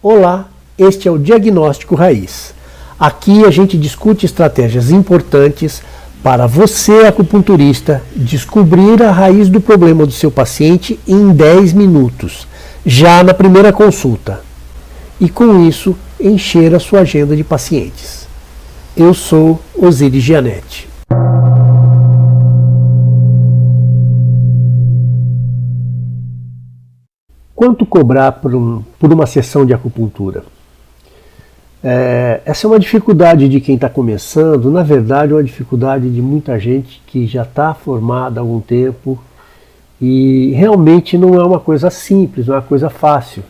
Olá, este é o Diagnóstico Raiz. Aqui a gente discute estratégias importantes para você, acupunturista, descobrir a raiz do problema do seu paciente em 10 minutos, já na primeira consulta. E com isso, encher a sua agenda de pacientes. Eu sou Osiris Gianetti. Quanto cobrar por uma sessão de acupuntura? Essa é uma dificuldade de quem está começando, na verdade é uma dificuldade de muita gente que já está formada há algum tempo e realmente não é uma coisa simples, não é uma coisa fácil.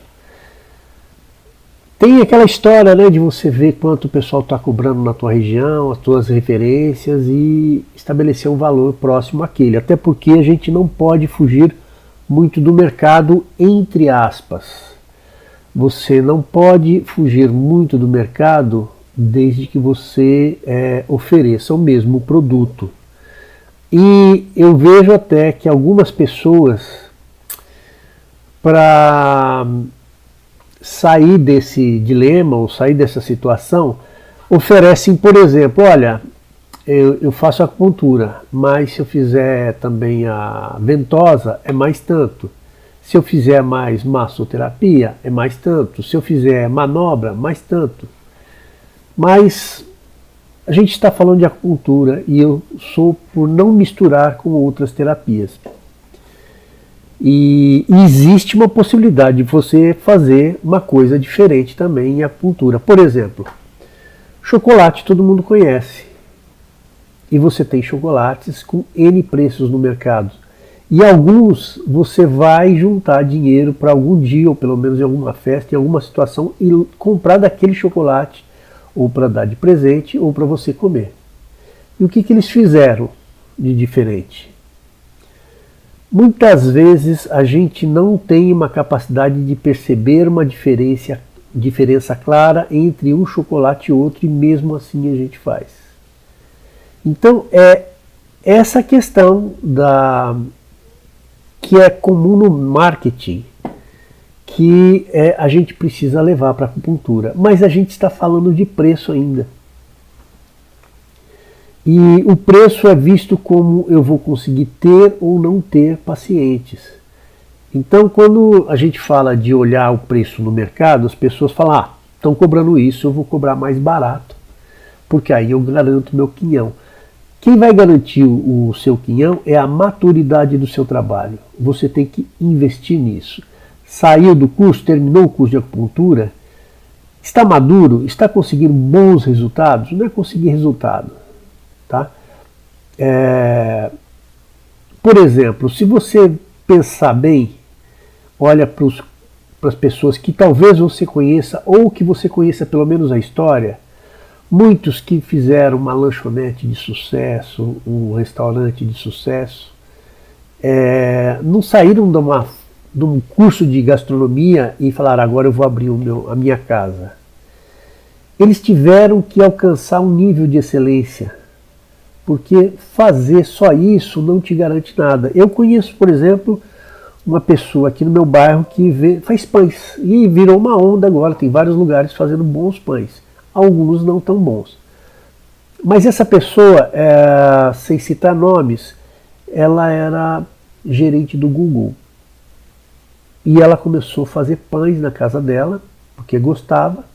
Tem aquela história, né, de você ver quanto o pessoal está cobrando na tua região, as tuas referências e estabelecer um valor próximo àquele, até porque a gente não pode fugir muito do mercado, entre aspas. Você não pode fugir muito do mercado desde que você ofereça o mesmo produto. E eu vejo até que algumas pessoas, para sair desse dilema ou sair dessa situação, oferecem, por exemplo, olha, eu faço acupuntura, mas se eu fizer também a ventosa é mais tanto. Se eu fizer mais massoterapia é mais tanto. Se eu fizer manobra, mais tanto. Mas a gente está falando de acupuntura e eu sou por não misturar com outras terapias. E existe uma possibilidade de você fazer uma coisa diferente também em acupuntura. Por exemplo, chocolate todo mundo conhece. E você tem chocolates com N preços no mercado. E alguns você vai juntar dinheiro para algum dia, ou pelo menos em alguma festa, em alguma situação, e comprar daquele chocolate, ou para dar de presente, ou para você comer. E o que eles fizeram de diferente? Muitas vezes a gente não tem uma capacidade de perceber uma diferença clara entre um chocolate e outro, e mesmo assim a gente faz. Então é essa questão que é comum no marketing que a gente precisa levar para a acupuntura. Mas a gente está falando de preço ainda. E o preço é visto como eu vou conseguir ter ou não ter pacientes. Então quando a gente fala de olhar o preço no mercado, as pessoas falam, estão cobrando isso, eu vou cobrar mais barato, porque aí eu garanto meu quinhão. Quem vai garantir o seu quinhão é a maturidade do seu trabalho. Você tem que investir nisso. Saiu do curso, terminou o curso de acupuntura, está maduro, está conseguindo bons resultados? Não é conseguir resultado. Tá? Por exemplo, se você pensar bem, olha para as pessoas que talvez você conheça, ou que você conheça pelo menos a história. Muitos que fizeram uma lanchonete de sucesso, um restaurante de sucesso, não saíram de um curso de gastronomia e falaram, agora eu vou abrir a minha casa. Eles tiveram que alcançar um nível de excelência, porque fazer só isso não te garante nada. Eu conheço, por exemplo, uma pessoa aqui no meu bairro que faz pães, e virou uma onda agora, tem vários lugares fazendo bons pães. Alguns não tão bons. Mas essa pessoa, sem citar nomes, ela era gerente do Google. E ela começou a fazer pães na casa dela, porque gostava,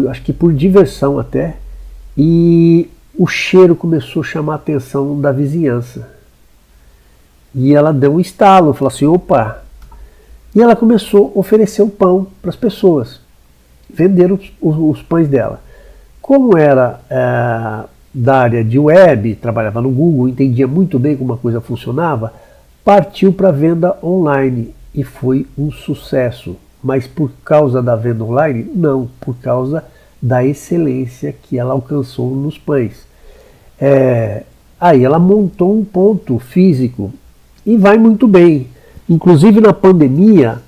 acho que por diversão até, e o cheiro começou a chamar a atenção da vizinhança. E ela deu um estalo, falou assim, opa! E ela começou a oferecer o pão para as pessoas. Venderam os pães dela. Como era da área de web, trabalhava no Google, entendia muito bem como a coisa funcionava, partiu para a venda online e foi um sucesso. Mas por causa da venda online? Não, por causa da excelência que ela alcançou nos pães. Aí ela montou um ponto físico e vai muito bem. Inclusive na pandemia,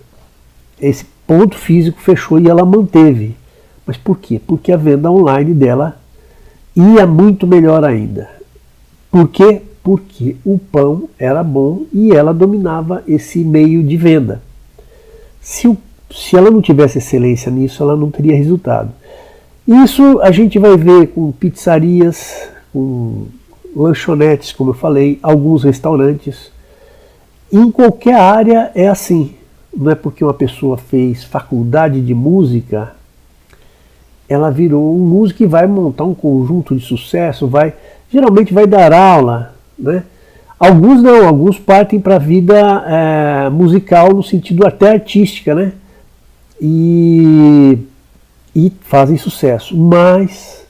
esse ponto físico fechou e ela manteve. Mas por quê? Porque a venda online dela ia muito melhor ainda. Por quê? Porque o pão era bom e ela dominava esse meio de venda. Se se ela não tivesse excelência nisso, ela não teria resultado. Isso a gente vai ver com pizzarias, com lanchonetes, como eu falei, alguns restaurantes. Em qualquer área é assim. Não é porque uma pessoa fez faculdade de música, ela virou um músico e vai montar um conjunto de sucesso, geralmente vai dar aula, né? Alguns não, alguns partem para a vida musical no sentido até artística, né? E fazem sucesso, mas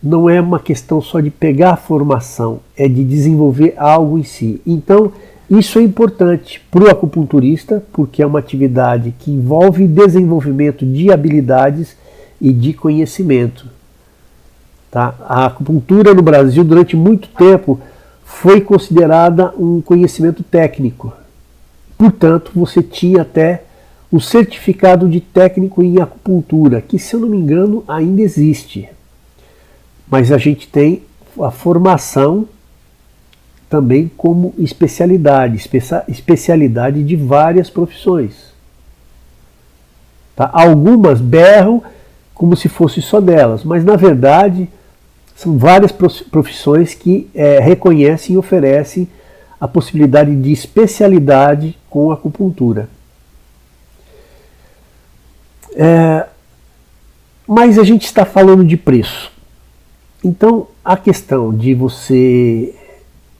não é uma questão só de pegar a formação, é de desenvolver algo em si. Então, isso é importante para o acupunturista, porque é uma atividade que envolve desenvolvimento de habilidades e de conhecimento. Tá? A acupuntura no Brasil, durante muito tempo, foi considerada um conhecimento técnico. Portanto, você tinha até o certificado de técnico em acupuntura, que, se eu não me engano, ainda existe. Mas a gente tem a formação também como especialidade de várias profissões. Tá? Algumas berram como se fosse só delas, mas na verdade são várias profissões que reconhecem e oferecem a possibilidade de especialidade com a acupuntura. Mas a gente está falando de preço. Então a questão de você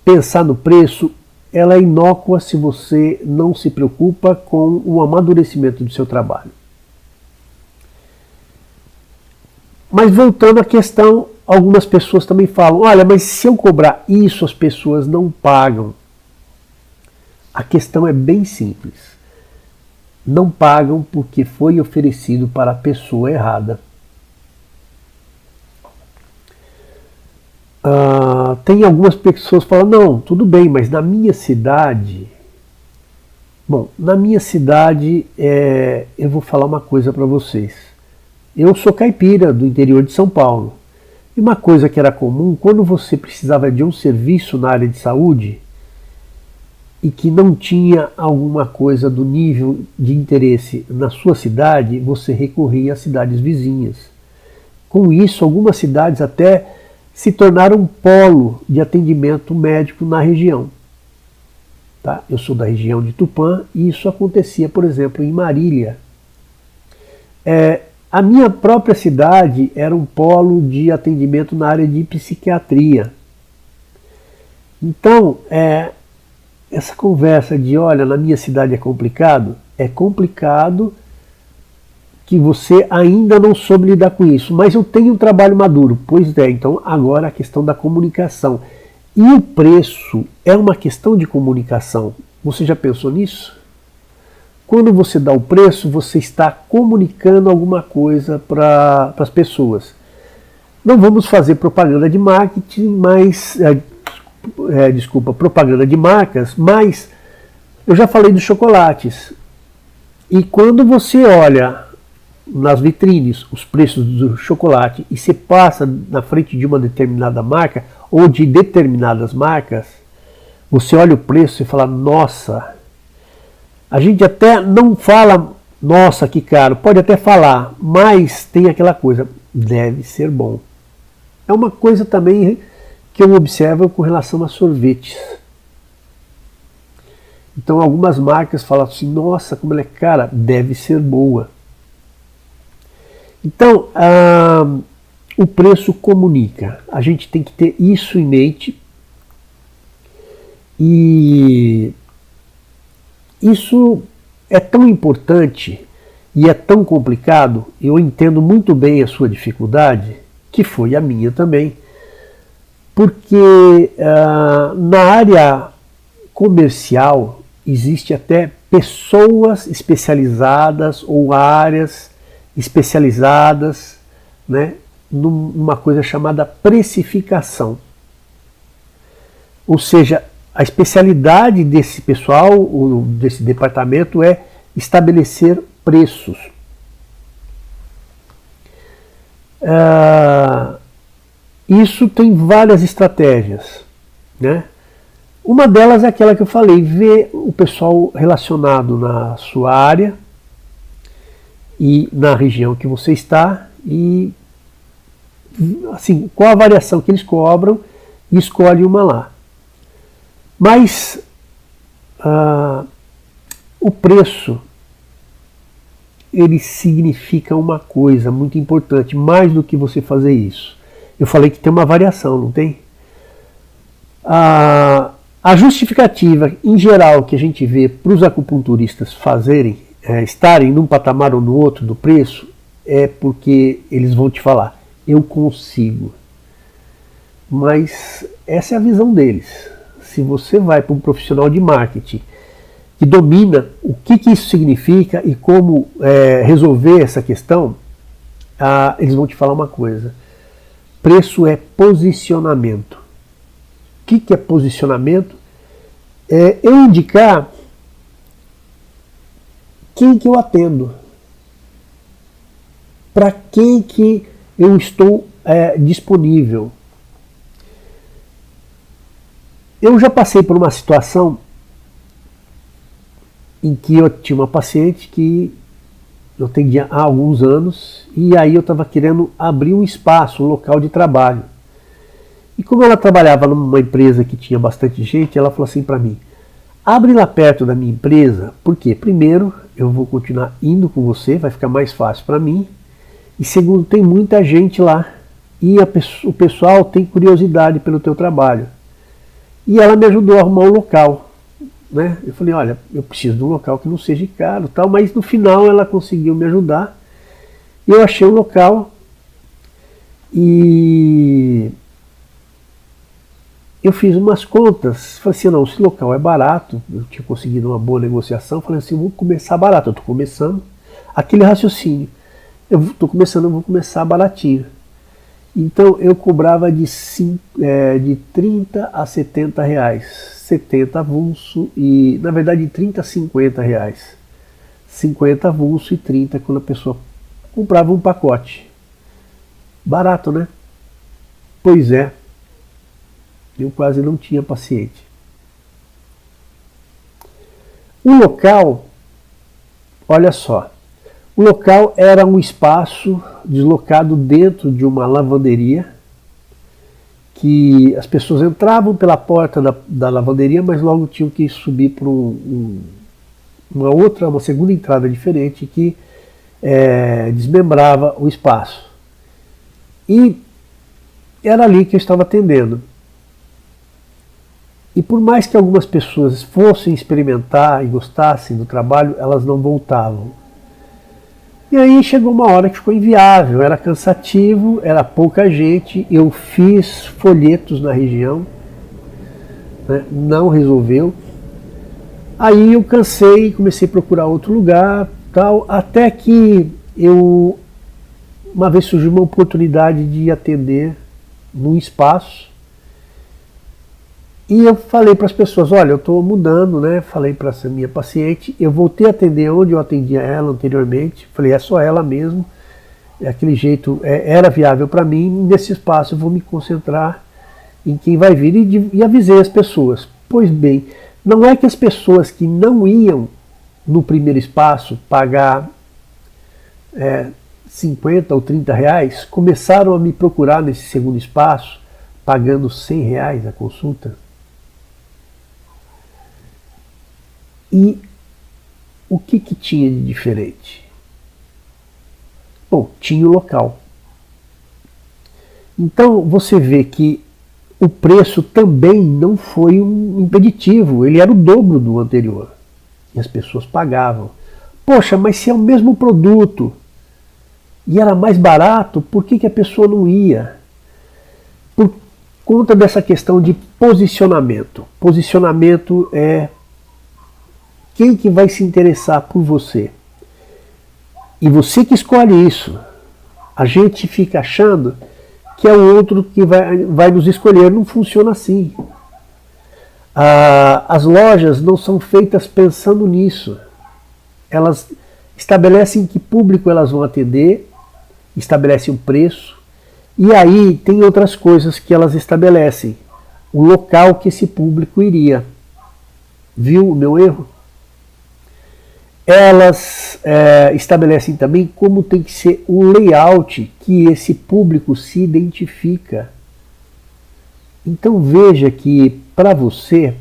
pensar no preço, ela é inócua se você não se preocupa com o amadurecimento do seu trabalho. Mas voltando à questão, algumas pessoas também falam, olha, mas se eu cobrar isso, as pessoas não pagam. A questão é bem simples. Não pagam porque foi oferecido para a pessoa errada. Tem algumas pessoas que falam, não, tudo bem, mas na minha cidade... Bom, na minha cidade, eu vou falar uma coisa para vocês. Eu sou caipira do interior de São Paulo. E uma coisa que era comum, quando você precisava de um serviço na área de saúde e que não tinha alguma coisa do nível de interesse na sua cidade, você recorria às cidades vizinhas. Com isso, algumas cidades até se tornaram um polo de atendimento médico na região. Tá? Eu sou da região de Tupã e isso acontecia, por exemplo, em Marília. A minha própria cidade era um polo de atendimento na área de psiquiatria. Então, essa conversa de, olha, na minha cidade é complicado que você ainda não soube lidar com isso, mas eu tenho um trabalho maduro. Pois é, então agora a questão da comunicação. E o preço é uma questão de comunicação. Você já pensou nisso? Quando você dá o preço, você está comunicando alguma coisa para as pessoas. Não vamos fazer propaganda de marketing, mas propaganda de marcas, mas eu já falei dos chocolates. E quando você olha nas vitrines os preços do chocolate e se passa na frente de uma determinada marca ou de determinadas marcas, você olha o preço e fala, nossa, a gente até não fala, nossa, que caro, pode até falar, mas tem aquela coisa, deve ser bom. É uma coisa também que eu observo com relação a sorvetes. Então algumas marcas falam assim, nossa, como ela é cara, deve ser boa. Então, o preço comunica. A gente tem que ter isso em mente. E isso é tão importante e é tão complicado. Eu entendo muito bem a sua dificuldade, que foi a minha também. Porque na área comercial existe até pessoas especializadas ou áreas especializadas, né, numa coisa chamada precificação. Ou seja, a especialidade desse pessoal, ou desse departamento, é estabelecer preços. Isso tem várias estratégias, né? Uma delas é aquela que eu falei, ver o pessoal relacionado na sua área, e na região que você está e assim, qual a variação que eles cobram e escolhe uma lá. Mas o preço, ele significa uma coisa muito importante, mais do que você fazer isso. Eu falei que tem uma variação, não tem? A justificativa, em geral, que a gente vê para os acupunturistas fazerem, estarem num patamar ou no outro do preço, é porque eles vão te falar, eu consigo. Mas essa é a visão deles. Se você vai para um profissional de marketing que domina o que isso significa e como resolver essa questão, eles vão te falar uma coisa. Preço é posicionamento. O que é posicionamento? É eu indicar quem que eu atendo, para quem que eu estou disponível. Eu já passei por uma situação em que eu tinha uma paciente que eu atendia há alguns anos e aí eu estava querendo abrir um espaço, um local de trabalho. E como ela trabalhava numa empresa que tinha bastante gente, ela falou assim para mim, abre lá perto da minha empresa, porque primeiro eu vou continuar indo com você, vai ficar mais fácil para mim, e segundo, tem muita gente lá e o pessoal tem curiosidade pelo teu trabalho. E ela me ajudou a arrumar um local. Né? Eu falei, olha, eu preciso de um local que não seja caro, tal, mas no final ela conseguiu me ajudar. Eu achei um local e eu fiz umas contas, falei assim, não, esse local é barato, eu tinha conseguido uma boa negociação, falei assim, vou começar barato, eu estou começando, aquele raciocínio, eu estou começando, eu vou começar baratinho. Então eu cobrava de 30 a 70 reais, 70 avulso e, na verdade, 30 a 50 reais. 50 avulso e 30 quando a pessoa comprava um pacote. Barato, né? Pois é, eu quase não tinha paciente. O local, olha só, o local era um espaço deslocado dentro de uma lavanderia, que as pessoas entravam pela porta da lavanderia, mas logo tinham que subir para uma segunda entrada diferente que desmembrava o espaço. E era ali que eu estava atendendo. E por mais que algumas pessoas fossem experimentar e gostassem do trabalho, elas não voltavam. E aí chegou uma hora que ficou inviável, era cansativo, era pouca gente, eu fiz folhetos na região, né, não resolveu. Aí eu cansei, comecei a procurar outro lugar, tal, até que uma vez surgiu uma oportunidade de atender num espaço. E eu falei para as pessoas, olha, eu estou mudando, né? Falei para essa minha paciente, eu voltei a atender onde eu atendia ela anteriormente. Falei, é só ela mesmo. Aquele jeito era viável para mim. Nesse espaço eu vou me concentrar em quem vai vir e avisei as pessoas. Pois bem, não é que as pessoas que não iam no primeiro espaço pagar 50 ou 30 reais começaram a me procurar nesse segundo espaço pagando 100 reais a consulta. E o que tinha de diferente? Bom, tinha o local. Então você vê que o preço também não foi um impeditivo, ele era o dobro do anterior. E as pessoas pagavam. Poxa, mas se é o mesmo produto e era mais barato, por que a pessoa não ia? Por conta dessa questão de posicionamento. Posicionamento é quem que vai se interessar por você. E você que escolhe isso. A gente fica achando que é o outro que vai nos escolher. Não funciona assim. As lojas não são feitas pensando nisso. Elas estabelecem que público elas vão atender, estabelecem o preço, e aí tem outras coisas que elas estabelecem. O local que esse público iria. Viu o meu erro? elas estabelecem também como tem que ser o layout que esse público se identifica. Então veja que para você,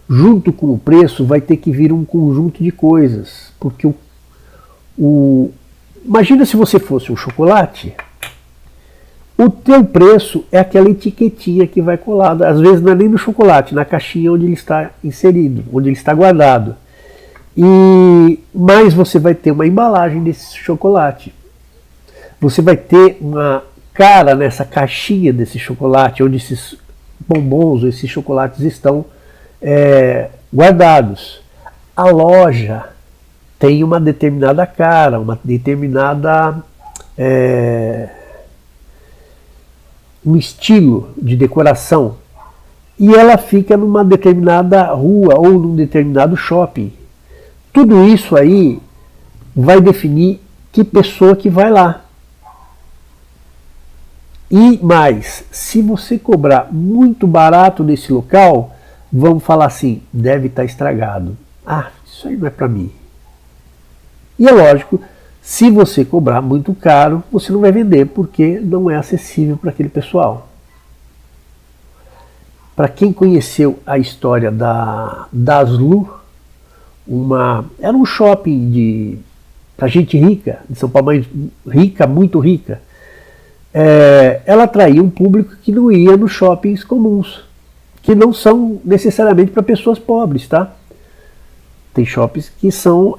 junto com o preço, vai ter que vir um conjunto de coisas, porque imagina se você fosse um chocolate, o teu preço é aquela etiquetinha que vai colada, às vezes não é nem no chocolate, na caixinha onde ele está inserido, onde ele está guardado. Mas você vai ter uma embalagem desse chocolate. Você vai ter uma cara nessa caixinha desse chocolate, onde esses bombons, esses chocolates estão guardados. A loja tem uma determinada cara, uma determinada um estilo de decoração, e ela fica numa determinada rua ou num determinado shopping. Tudo isso aí vai definir que pessoa que vai lá. E mais, se você cobrar muito barato nesse local, vamos falar assim, deve estar estragado. Ah, isso aí não é para mim. E é lógico, se você cobrar muito caro, você não vai vender, porque não é acessível para aquele pessoal. Para quem conheceu a história da Daslu, era um shopping para gente rica, de São Paulo, rica, muito rica. Ela atraía um público que não ia nos shoppings comuns, que não são necessariamente para pessoas pobres, tá? Tem shoppings que são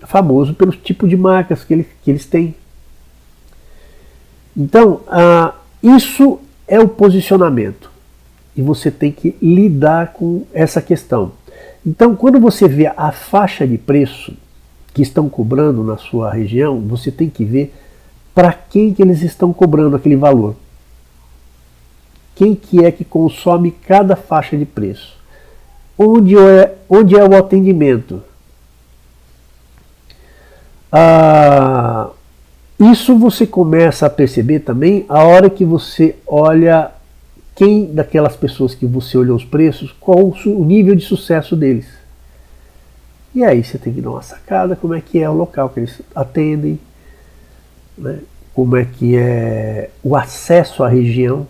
famosos pelo tipo de marcas que eles têm. Então, isso é o posicionamento. E você tem que lidar com essa questão. Então, quando você vê a faixa de preço que estão cobrando na sua região, você tem que ver para quem que eles estão cobrando aquele valor. Quem que é que consome cada faixa de preço? Onde é o atendimento? Isso você começa a perceber também a hora que você olha quem daquelas pessoas que você olhou os preços, qual o nível de sucesso deles. E aí você tem que dar uma sacada como é que é o local que eles atendem, né? Como é que é o acesso à região,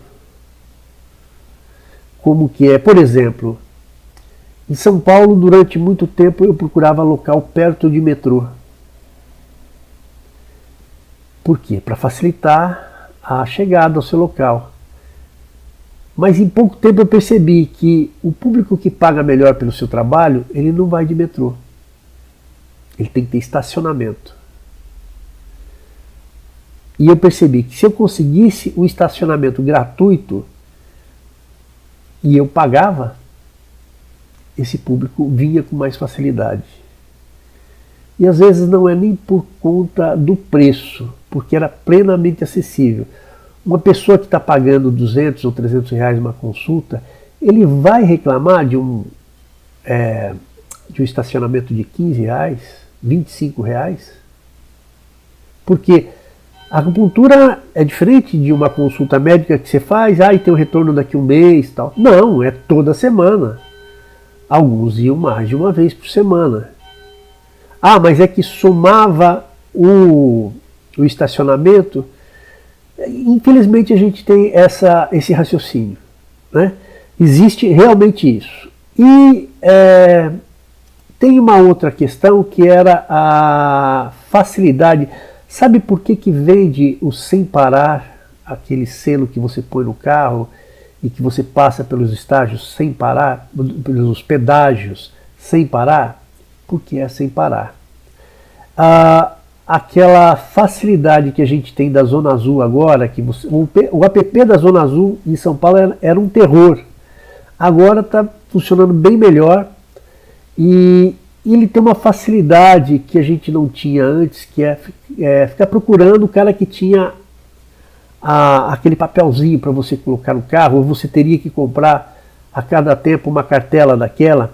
como que é, por exemplo, em São Paulo durante muito tempo eu procurava local perto de metrô. Por quê? Para facilitar a chegada ao seu local. Mas em pouco tempo eu percebi que o público que paga melhor pelo seu trabalho, ele não vai de metrô. Ele tem que ter estacionamento. E eu percebi que se eu conseguisse um estacionamento gratuito e eu pagava, esse público vinha com mais facilidade. E às vezes não é nem por conta do preço, porque era plenamente acessível. Uma pessoa que está pagando 200 ou 300 reais uma consulta, ele vai reclamar de um estacionamento de 15 reais, 25 reais? Porque a acupuntura é diferente de uma consulta médica que você faz, e tem um retorno daqui a um mês, tal. Não, é toda semana. Alguns iam mais de uma vez por semana. Mas é que somava o estacionamento. Infelizmente a gente tem esse raciocínio, né? Existe realmente isso. E tem uma outra questão que era a facilidade. Sabe por que vende o sem parar, aquele selo que você põe no carro e que você passa pelos estágios sem parar, pelos pedágios sem parar? Porque é sem parar. Aquela facilidade que a gente tem da Zona Azul agora, que o app da Zona Azul em São Paulo era um terror. Agora está funcionando bem melhor e ele tem uma facilidade que a gente não tinha antes, que é ficar procurando o cara que tinha aquele papelzinho para você colocar no carro, ou você teria que comprar a cada tempo uma cartela daquela.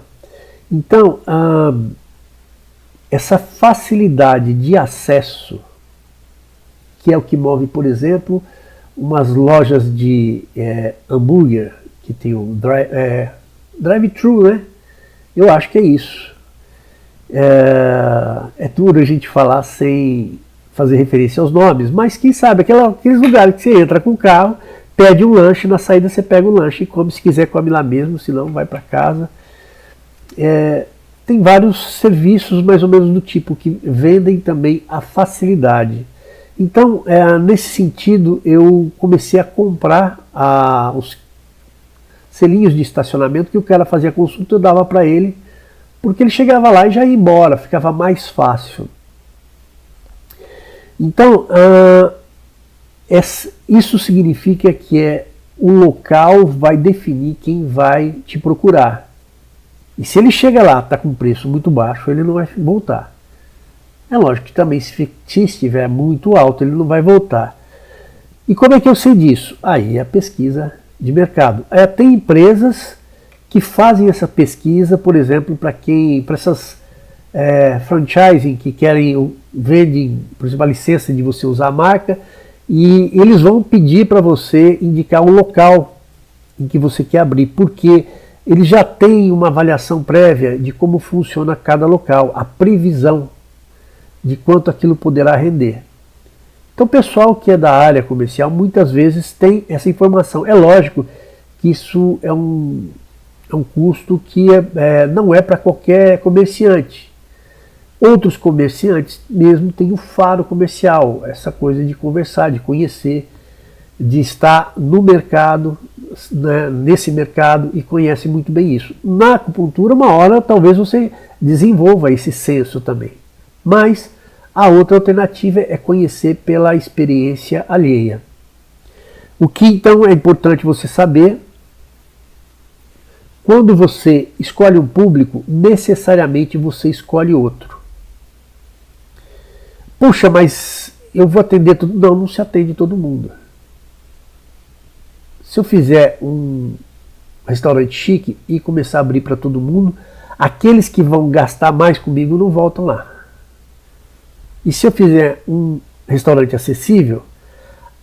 Então, essa facilidade de acesso, que é o que move, por exemplo, umas lojas de hambúrguer, que tem um drive-thru, né? Eu acho que é isso. É duro a gente falar sem fazer referência aos nomes, mas quem sabe aqueles lugares que você entra com o carro, pede um lanche, na saída você pega o lanche e come, se quiser come lá mesmo, se não vai para casa. Tem vários serviços mais ou menos do tipo que vendem também a facilidade. Então, nesse sentido, eu comecei a comprar os selinhos de estacionamento que o cara fazia consulta, eu dava para ele, porque ele chegava lá e já ia embora, ficava mais fácil. Então, isso significa que o local vai definir quem vai te procurar. E se ele chega lá, está com preço muito baixo, ele não vai voltar. É lógico que também se estiver muito alto, ele não vai voltar. E como é que eu sei disso? Aí é a pesquisa de mercado. Tem empresas que fazem essa pesquisa, por exemplo, para essas franchising que vendem, por exemplo, a licença de você usar a marca, e eles vão pedir para você indicar um local em que você quer abrir, porque eles já têm uma avaliação prévia de como funciona cada local, a previsão de quanto aquilo poderá render. Então o pessoal que é da área comercial muitas vezes tem essa informação. É lógico que isso é um custo que não é para qualquer comerciante. Outros comerciantes mesmo têm o faro comercial, essa coisa de conversar, de conhecer, de estar no mercado, né, nesse mercado, e conhece muito bem isso. Na acupuntura, uma hora talvez você desenvolva esse senso também. Mas a outra alternativa é conhecer pela experiência alheia. O que então é importante você saber: quando você escolhe um público, necessariamente você escolhe outro. Puxa, mas eu vou atender todo mundo. Não se atende todo mundo. Se eu fizer um restaurante chique e começar a abrir para todo mundo, aqueles que vão gastar mais comigo não voltam lá. E se eu fizer um restaurante acessível,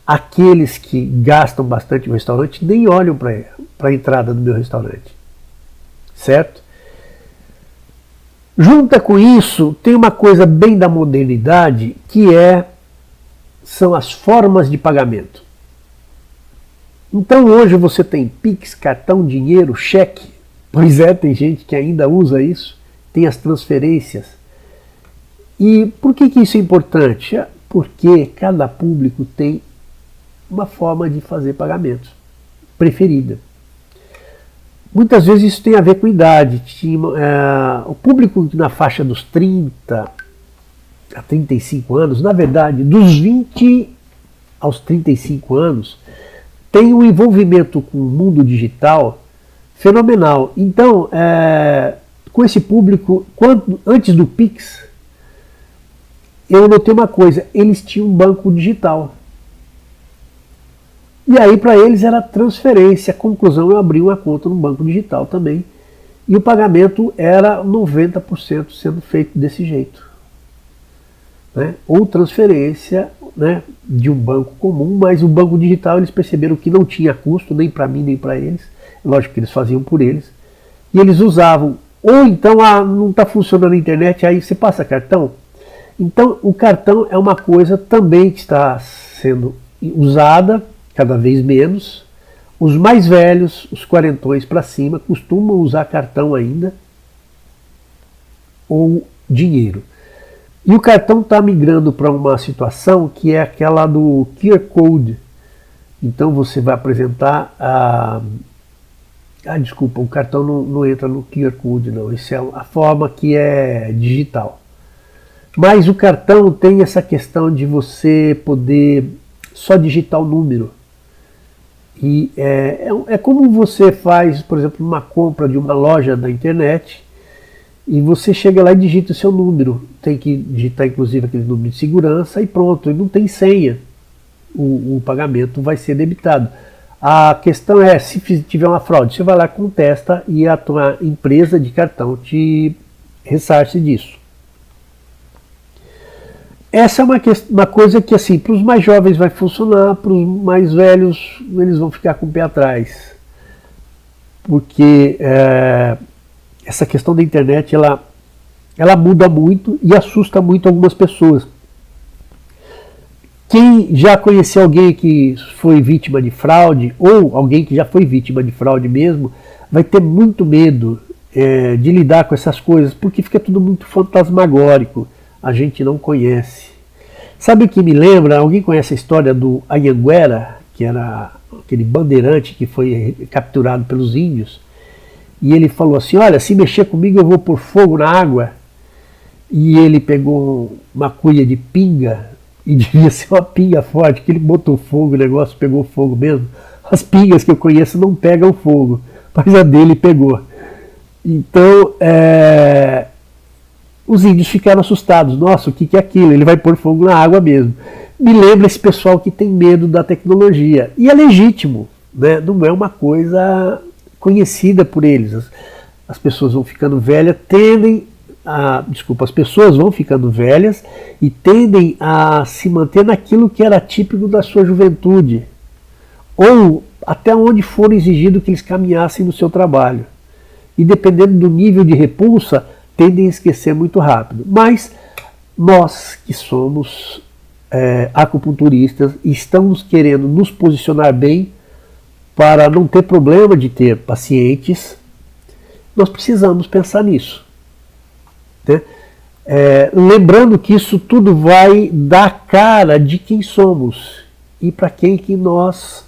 aqueles que gastam bastante no restaurante nem olham para a entrada do meu restaurante. Certo? Junta com isso, tem uma coisa bem da modernidade, que são as formas de pagamento. Então hoje você tem Pix, cartão, dinheiro, cheque. Pois tem gente que ainda usa isso. Tem as transferências. E por que isso é importante? Porque cada público tem uma forma de fazer pagamento preferida. Muitas vezes isso tem a ver com idade. O público na faixa dos 30 a 35 anos, na verdade, dos 20 aos 35 anos, tem um envolvimento com o mundo digital fenomenal. Então, com esse público, antes do Pix, eu notei uma coisa: eles tinham um banco digital. E aí para eles era transferência. Conclusão, eu abri uma conta no banco digital também. E o pagamento era 90% sendo feito desse jeito. Né? Ou transferência, né, de um banco comum, mas o banco digital eles perceberam que não tinha custo, nem para mim nem para eles. Lógico que eles faziam por eles. E eles usavam. Ou então, não está funcionando a internet, aí você passa cartão. Então o cartão é uma coisa também que está sendo usada cada vez menos. Os mais velhos, os quarentões para cima, costumam usar cartão ainda, ou dinheiro. E o cartão está migrando para uma situação que é aquela do QR Code. Então você vai apresentar desculpa, o cartão não entra no QR Code, não. Isso é a forma que é digital. Mas o cartão tem essa questão de você poder só digitar o número. E é como você faz, por exemplo, uma compra de uma loja da internet, e você chega lá e digita o seu número. Tem que digitar inclusive aquele número de segurança e pronto, e não tem senha. O pagamento vai ser debitado. A questão é, se tiver uma fraude, você vai lá, contesta, e a tua empresa de cartão te ressarce disso. Essa é uma coisa que, assim, para os mais jovens vai funcionar, para os mais velhos eles vão ficar com o pé atrás. Porque essa questão da internet, ela ela muda muito e assusta muito algumas pessoas. Quem já conheceu alguém que foi vítima de fraude, ou alguém que já foi vítima de fraude mesmo, vai ter muito medo de lidar com essas coisas, porque fica tudo muito fantasmagórico, a gente não conhece. Sabe o que me lembra? Alguém conhece a história do Anhanguera, que era aquele bandeirante que foi capturado pelos índios, e ele falou assim, olha, se mexer comigo eu vou pôr fogo na água. E ele pegou uma cuia de pinga, e devia ser uma pinga forte, que ele botou fogo, o negócio pegou fogo mesmo. As pingas que eu conheço não pegam fogo, mas a dele pegou. Então, os índios ficaram assustados. Nossa, o que é aquilo? Ele vai pôr fogo na água mesmo. Me lembra esse pessoal que tem medo da tecnologia. E é legítimo, né? Não é uma coisa conhecida por eles. As pessoas vão ficando velhas, as pessoas vão ficando velhas e tendem a se manter naquilo que era típico da sua juventude, ou até onde for exigido que eles caminhassem no seu trabalho. E dependendo do nível de repulsa, tendem a esquecer muito rápido. Mas nós que somos acupunturistas e estamos querendo nos posicionar bem para não ter problema de ter pacientes, nós precisamos pensar nisso. Né? Lembrando que isso tudo vai dar cara de quem somos e para quem que nós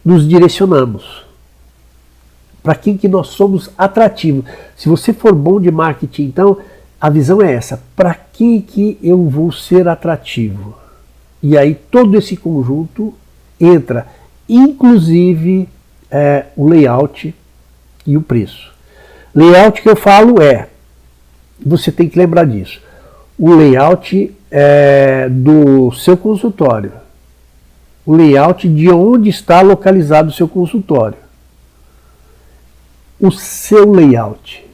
nos direcionamos, para quem que nós somos atrativos. Se você for bom de marketing, então a visão é essa, para quem que eu vou ser atrativo? E aí todo esse conjunto entra, inclusive o layout e o preço. Layout que eu falo você tem que lembrar disso, o layout do seu consultório, o layout de onde está localizado o seu consultório, o seu layout.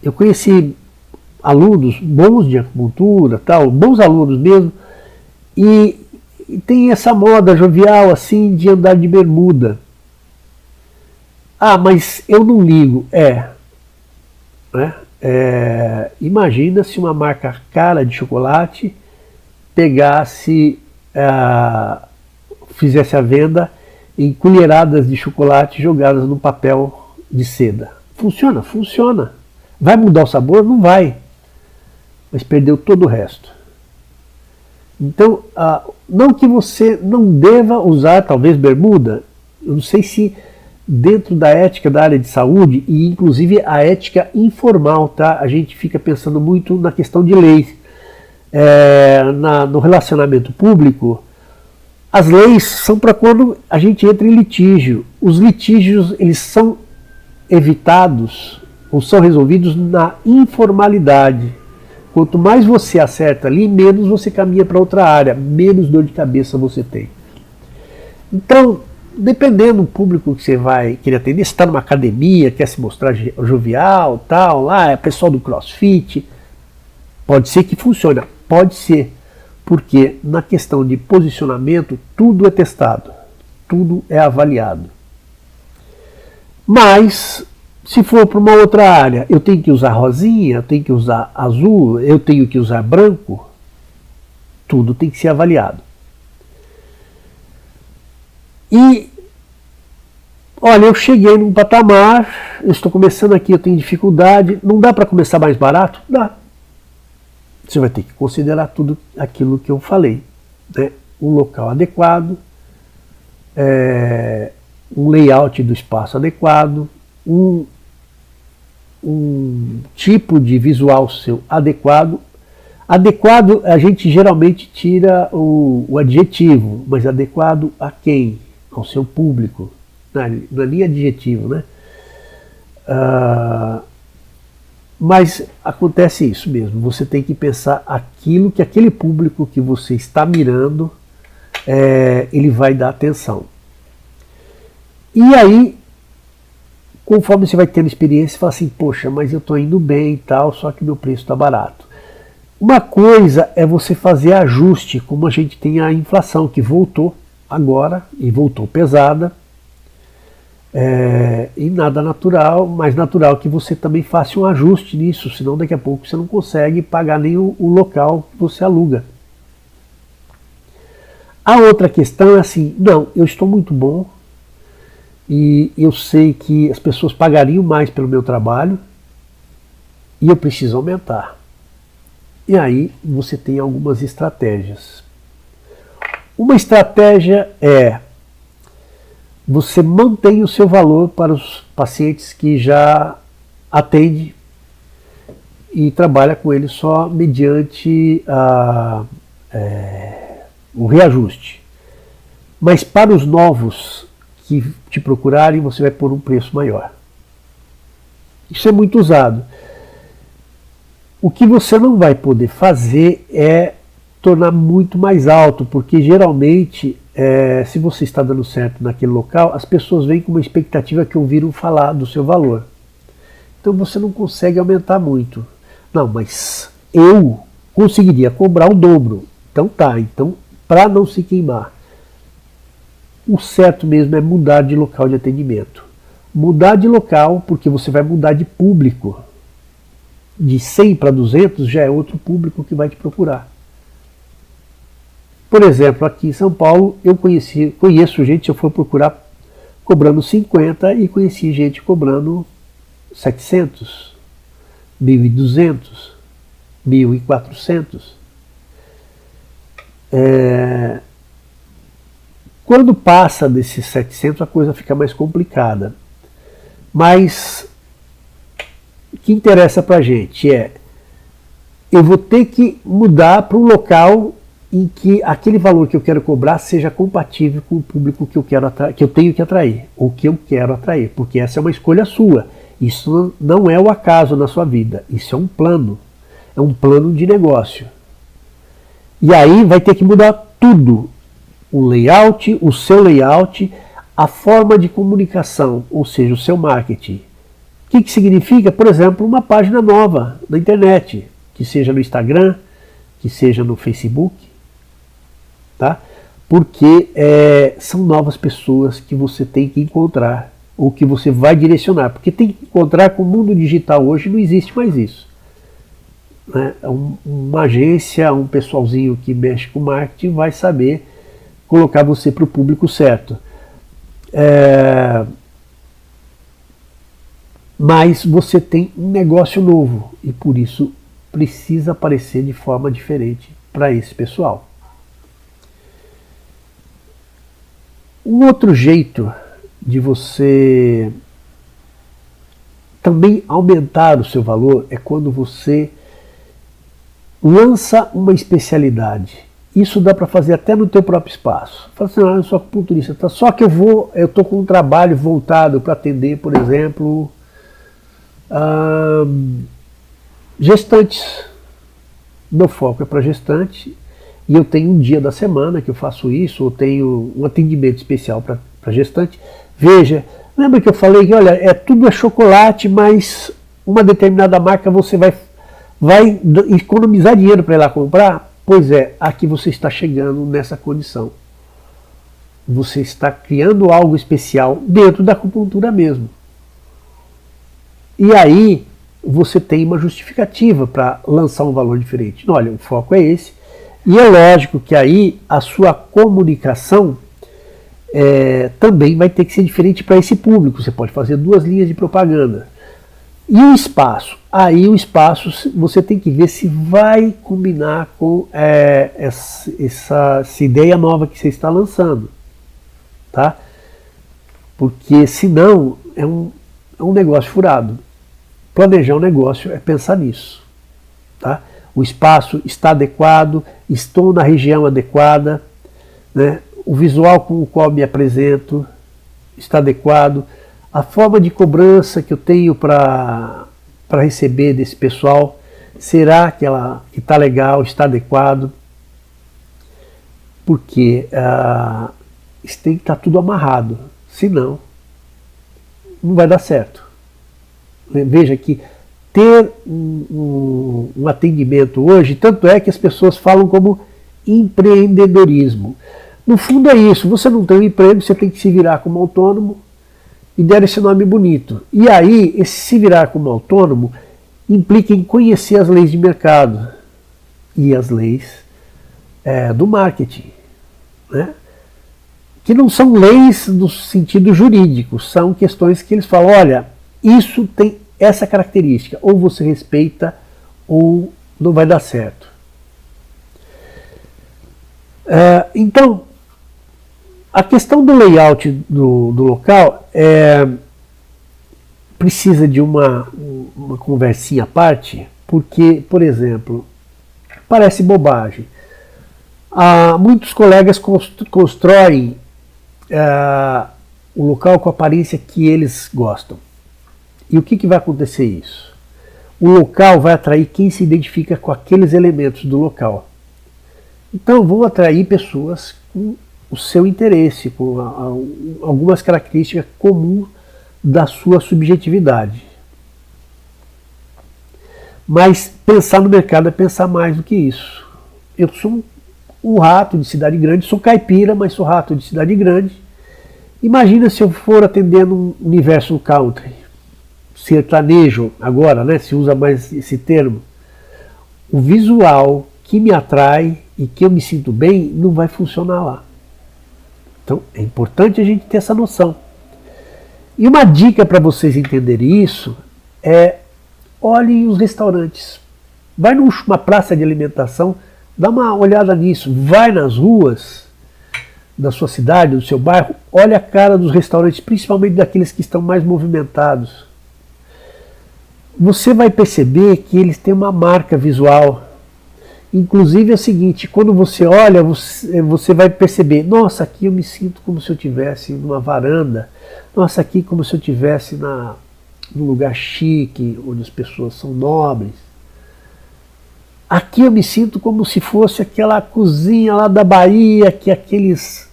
Eu conheci alunos bons de acupuntura, bons alunos mesmo, e tem essa moda jovial assim de andar de bermuda. Ah, mas eu não ligo. Né? Imagina se uma marca cara de chocolate pegasse, fizesse a venda em colheradas de chocolate jogadas no papel de seda. Funciona? Funciona. Vai mudar o sabor? Não vai. Mas perdeu todo o resto. Então, não que você não deva usar talvez bermuda, eu não sei se dentro da ética da área de saúde, e inclusive a ética informal, tá? A gente fica pensando muito na questão de leis. No relacionamento público, as leis são para quando a gente entra em litígio. Os litígios, eles são evitados ou são resolvidos na informalidade. Quanto mais você acerta ali, menos você caminha para outra área, menos dor de cabeça você tem. Então, dependendo do público que você vai querer atender, se está numa academia, quer se mostrar jovial, lá é pessoal do CrossFit, pode ser que funcione, pode ser, porque na questão de posicionamento, tudo é testado, tudo é avaliado. Mas, se for para uma outra área, eu tenho que usar rosinha, eu tenho que usar azul, eu tenho que usar branco, tudo tem que ser avaliado. E, olha, eu cheguei num patamar, eu estou começando aqui, eu tenho dificuldade, não dá para começar mais barato? Dá. Você vai ter que considerar tudo aquilo que eu falei, né? Um local adequado, um layout do espaço adequado, um tipo de visual seu adequado. Adequado, a gente geralmente tira o adjetivo, mas adequado a quem? Ao seu público. Não é nem adjetivo, né? Mas acontece isso mesmo, você tem que pensar aquilo que aquele público que você está mirando, ele vai dar atenção. E aí, conforme você vai tendo experiência, você fala assim, poxa, mas eu estou indo bem e tal, só que meu preço está barato. Uma coisa é você fazer ajuste, como a gente tem a inflação, que voltou agora, e voltou pesada. E nada natural, mais natural que você também faça um ajuste nisso, senão daqui a pouco você não consegue pagar nem o local que você aluga. A outra questão é assim, não, eu estou muito bom e eu sei que as pessoas pagariam mais pelo meu trabalho e eu preciso aumentar. E aí você tem algumas estratégias. Uma estratégia é você mantém o seu valor para os pacientes que já atende e trabalha com eles só mediante o reajuste. Mas para os novos que te procurarem, você vai pôr um preço maior. Isso é muito usado. O que você não vai poder fazer é tornar muito mais alto, porque geralmente, se você está dando certo naquele local, as pessoas vêm com uma expectativa que ouviram falar do seu valor. Então você não consegue aumentar muito. Não, mas eu conseguiria cobrar o dobro. Então tá, então para não se queimar, o certo mesmo é mudar de local de atendimento. Mudar de local porque você vai mudar de público. De 100 para 200 já é outro público que vai te procurar. Por exemplo, aqui em São Paulo, eu conheço gente, se eu for procurar, cobrando 50 e conheci gente cobrando 700, 1.200, 1.400. Quando passa desses 700, a coisa fica mais complicada. Mas o que interessa para a gente eu vou ter que mudar para um local em que aquele valor que eu quero cobrar seja compatível com o público que eu tenho que atrair, ou que eu quero atrair, porque essa é uma escolha sua. Isso não é o acaso na sua vida, isso é um plano de negócio. E aí vai ter que mudar tudo, o layout, o seu layout, a forma de comunicação, ou seja, o seu marketing. O que significa, por exemplo, uma página nova na internet, que seja no Instagram, que seja no Facebook, tá? Porque são novas pessoas que você tem que encontrar, ou que você vai direcionar, porque tem que encontrar com o mundo digital hoje, não existe mais isso. Né? Uma agência, um pessoalzinho que mexe com marketing vai saber colocar você para o público certo. Mas você tem um negócio novo e por isso precisa aparecer de forma diferente para esse pessoal. Um outro jeito de você também aumentar o seu valor é quando você lança uma especialidade. Isso dá para fazer até no teu próprio espaço. Fala assim, eu sou acupunturista, tá? Só que eu estou com um trabalho voltado para atender, por exemplo, gestantes. Meu foco é para gestante e eu tenho um dia da semana que eu faço isso, ou tenho um atendimento especial para gestante. Veja, lembra que eu falei que olha, tudo é chocolate, mas uma determinada marca você vai economizar dinheiro para ir lá comprar? Pois aqui você está chegando nessa condição. Você está criando algo especial dentro da acupuntura mesmo. E aí você tem uma justificativa para lançar um valor diferente. Olha, o foco é esse. E é lógico que aí a sua comunicação também vai ter que ser diferente para esse público. Você pode fazer 2 linhas de propaganda. E o espaço? Aí o espaço você tem que ver se vai combinar com essa ideia nova que você está lançando. Tá? Porque senão é um negócio furado. Planejar um negócio é pensar nisso. Tá? O espaço está adequado, estou na região adequada, né? O visual com o qual me apresento está adequado, a forma de cobrança que eu tenho para receber desse pessoal, será que ela está legal, está adequado? Porque isso tem que estar tudo amarrado, senão não vai dar certo. Veja que ter um atendimento hoje, tanto é que as pessoas falam como empreendedorismo. No fundo é isso, você não tem um emprego, você tem que se virar como autônomo e deram esse nome bonito. E aí, esse se virar como autônomo implica em conhecer as leis de mercado e as leis do marketing, né? Que não são leis no sentido jurídico, são questões que eles falam, olha, isso tem essa característica, ou você respeita ou não vai dar certo. Então, a questão do layout do local precisa de uma conversinha à parte, porque, por exemplo, parece bobagem. Muitos colegas constroem o local com a aparência que eles gostam. E o que vai acontecer isso? O local vai atrair quem se identifica com aqueles elementos do local. Então vão atrair pessoas com o seu interesse, com algumas características comuns da sua subjetividade. Mas pensar no mercado é pensar mais do que isso. Eu sou um rato de cidade grande, sou caipira, mas sou rato de cidade grande. Imagina se eu for atendendo um universo country, sertanejo agora, né, se usa mais esse termo. O visual que me atrai e que eu me sinto bem não vai funcionar lá. Então é importante a gente ter essa noção. E uma dica para vocês entenderem isso é: olhem os restaurantes. Vai numa praça de alimentação, dá uma olhada nisso. Vai nas ruas da sua cidade, do seu bairro, olha a cara dos restaurantes, principalmente daqueles que estão mais movimentados. Você vai perceber que eles têm uma marca visual. Inclusive é o seguinte, quando você olha, você vai perceber, nossa, aqui eu me sinto como se eu estivesse numa varanda, nossa, aqui como se eu estivesse num lugar chique, onde as pessoas são nobres. Aqui eu me sinto como se fosse aquela cozinha lá da Bahia, que aqueles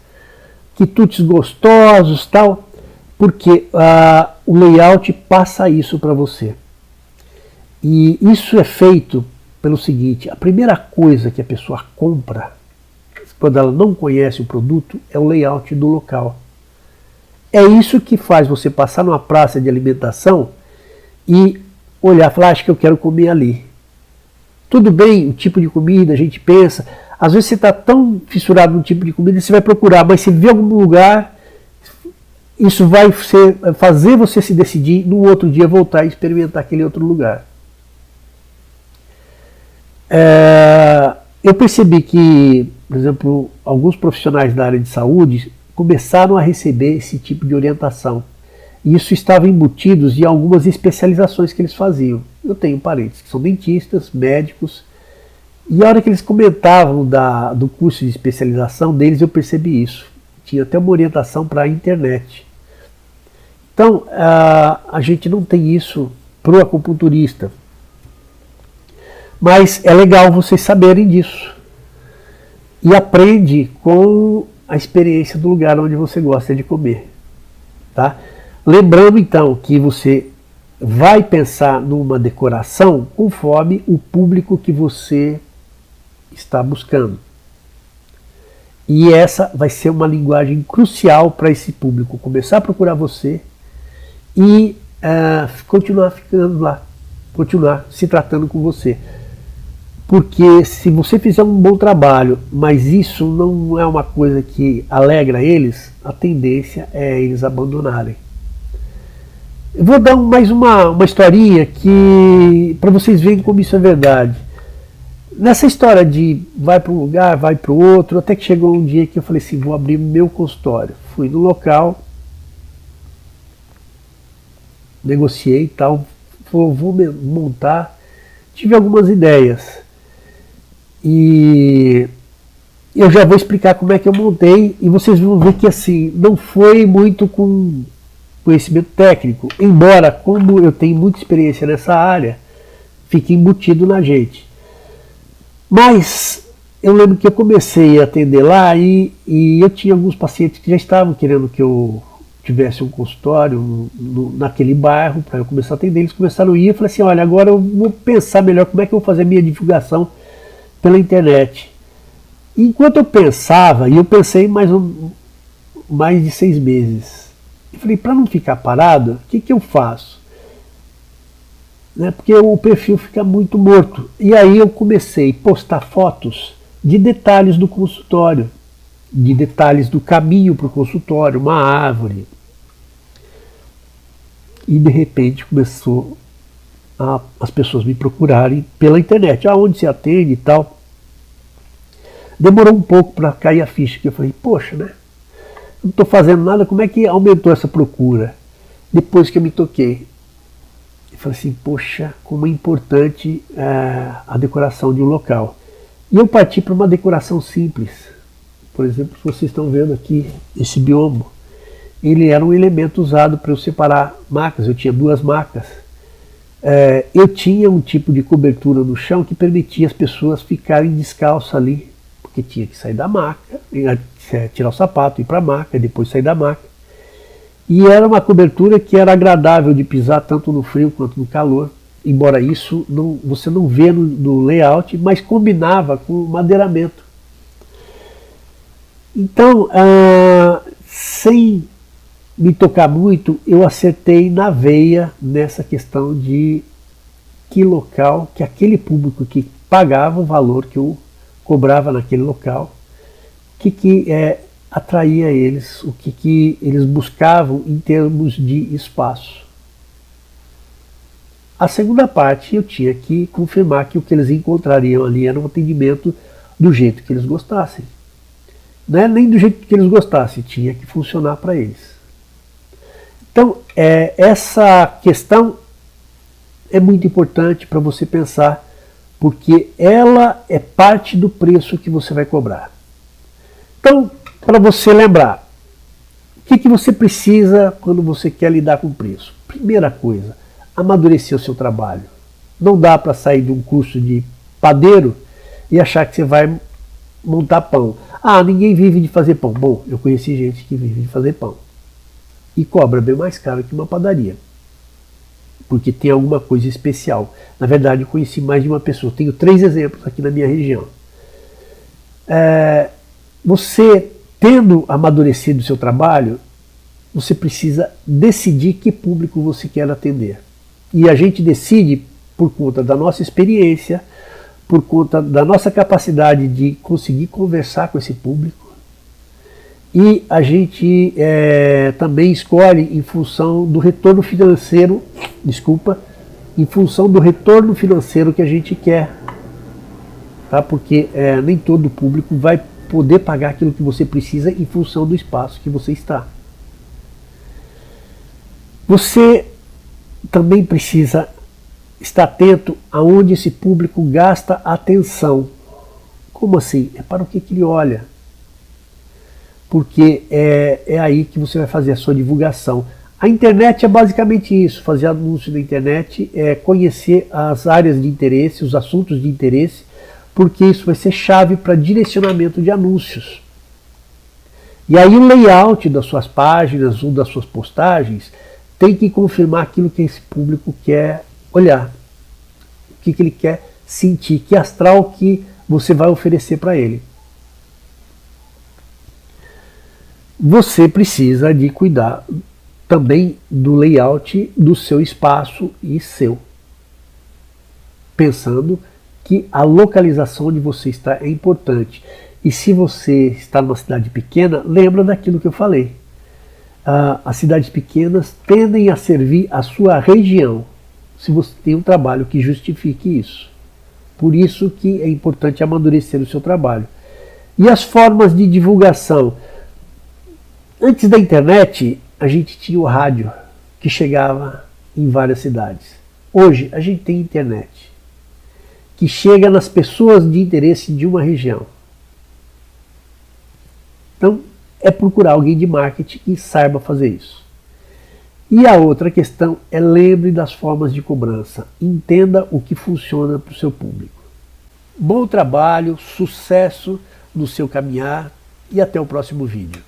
quitutes gostosos, tal, porque o layout passa isso para você. E isso é feito pelo seguinte: a primeira coisa que a pessoa compra, quando ela não conhece o produto, é o layout do local. É isso que faz você passar numa praça de alimentação e olhar e falar, acho que eu quero comer ali. Tudo bem, o tipo de comida, a gente pensa, às vezes você está tão fissurado no tipo de comida que você vai procurar, mas se vê algum lugar, isso vai fazer você se decidir no outro dia voltar e experimentar aquele outro lugar. Eu percebi que, por exemplo, alguns profissionais da área de saúde começaram a receber esse tipo de orientação. E isso estava embutidos em algumas especializações que eles faziam. Eu tenho parentes que são dentistas, médicos, e a hora que eles comentavam do curso de especialização deles, eu percebi isso. Tinha até uma orientação para a internet. Então, a gente não tem isso para o acupunturista. Mas é legal vocês saberem disso. E aprende com a experiência do lugar onde você gosta de comer. Tá? Lembrando então que você vai pensar numa decoração conforme o público que você está buscando. E essa vai ser uma linguagem crucial para esse público começar a procurar você e continuar ficando lá, continuar se tratando com você. Porque se você fizer um bom trabalho, mas isso não é uma coisa que alegra eles, a tendência é eles abandonarem. Eu vou dar mais uma historinha que para vocês verem como isso é verdade. Nessa história de vai para um lugar, vai para o outro, até que chegou um dia que eu falei assim, vou abrir meu consultório. Fui no local, negociei e tal, vou montar, tive algumas ideias. E eu já vou explicar como é que eu montei e vocês vão ver que assim, não foi muito com conhecimento técnico, embora como eu tenho muita experiência nessa área, fique embutido na gente. Mas eu lembro que eu comecei a atender lá e eu tinha alguns pacientes que já estavam querendo que eu tivesse um consultório naquele bairro para eu começar a atender. Eles começaram a ir, eu falei assim, olha, agora eu vou pensar melhor como é que eu vou fazer a minha divulgação pela internet. Enquanto eu pensava, e eu pensei mais de 6 meses, Eu falei, para não ficar parado, o que eu faço? Né, porque o perfil fica muito morto. E aí eu comecei a postar fotos de detalhes do consultório, de detalhes do caminho para o consultório, uma árvore. E de repente começou as pessoas me procurarem pela internet, aonde se atende e tal. Demorou um pouco para cair a ficha, que eu falei, poxa, né? Não estou fazendo nada, como é que aumentou essa procura? Depois que eu me toquei. Eu falei assim, poxa, como é importante a decoração de um local. E eu parti para uma decoração simples. Por exemplo, se vocês estão vendo aqui, esse biombo, ele era um elemento usado para eu separar macas, eu tinha 2 macas. Eu tinha um tipo de cobertura no chão que permitia as pessoas ficarem descalças ali, porque tinha que sair da maca, tirar o sapato, ir para a maca, e depois sair da maca. E era uma cobertura que era agradável de pisar tanto no frio quanto no calor, embora isso você não vê no layout, mas combinava com o madeiramento. Então, sem me tocar muito, eu acertei na veia nessa questão de que local, que aquele público que pagava o valor que eu cobrava naquele local, que atraía eles, o que eles buscavam em termos de espaço. A segunda parte eu tinha que confirmar que o que eles encontrariam ali era um atendimento do jeito que eles gostassem. Não é nem do jeito que eles gostassem, tinha que funcionar para eles. Então, essa questão é muito importante para você pensar, porque ela é parte do preço que você vai cobrar. Então, para você lembrar, o que você precisa quando você quer lidar com preço? Primeira coisa, amadurecer o seu trabalho. Não dá para sair de um curso de padeiro e achar que você vai montar pão. Ah, ninguém vive de fazer pão. Bom, eu conheci gente que vive de fazer pão. E cobra bem mais caro que uma padaria. Porque tem alguma coisa especial. Na verdade, eu conheci mais de uma pessoa. Tenho 3 exemplos aqui na minha região. Você, tendo amadurecido o seu trabalho, você precisa decidir que público você quer atender. E a gente decide por conta da nossa experiência, por conta da nossa capacidade de conseguir conversar com esse público. E a gente também escolhe em função do retorno financeiro, em função do retorno financeiro que a gente quer. Tá? Porque nem todo público vai poder pagar aquilo que você precisa em função do espaço que você está. Você também precisa estar atento aonde esse público gasta atenção. Como assim? É para o que ele olha. Porque é aí que você vai fazer a sua divulgação. A internet é basicamente isso, fazer anúncio na internet, conhecer as áreas de interesse, os assuntos de interesse, porque isso vai ser chave para direcionamento de anúncios. E aí o layout das suas páginas ou das suas postagens tem que confirmar aquilo que esse público quer olhar, o que ele quer sentir, que astral que você vai oferecer para ele. Você precisa de cuidar também do layout do seu espaço e seu, pensando que a localização onde você está é importante. E se você está numa cidade pequena, lembra daquilo que eu falei. As cidades pequenas tendem a servir a sua região, se você tem um trabalho que justifique isso. Por isso que é importante amadurecer o seu trabalho. E as formas de divulgação? Antes da internet, a gente tinha o rádio, que chegava em várias cidades. Hoje, a gente tem internet, que chega nas pessoas de interesse de uma região. Então, é procurar alguém de marketing que saiba fazer isso. E a outra questão é lembre das formas de cobrança. Entenda o que funciona para o seu público. Bom trabalho, sucesso no seu caminhar e até o próximo vídeo.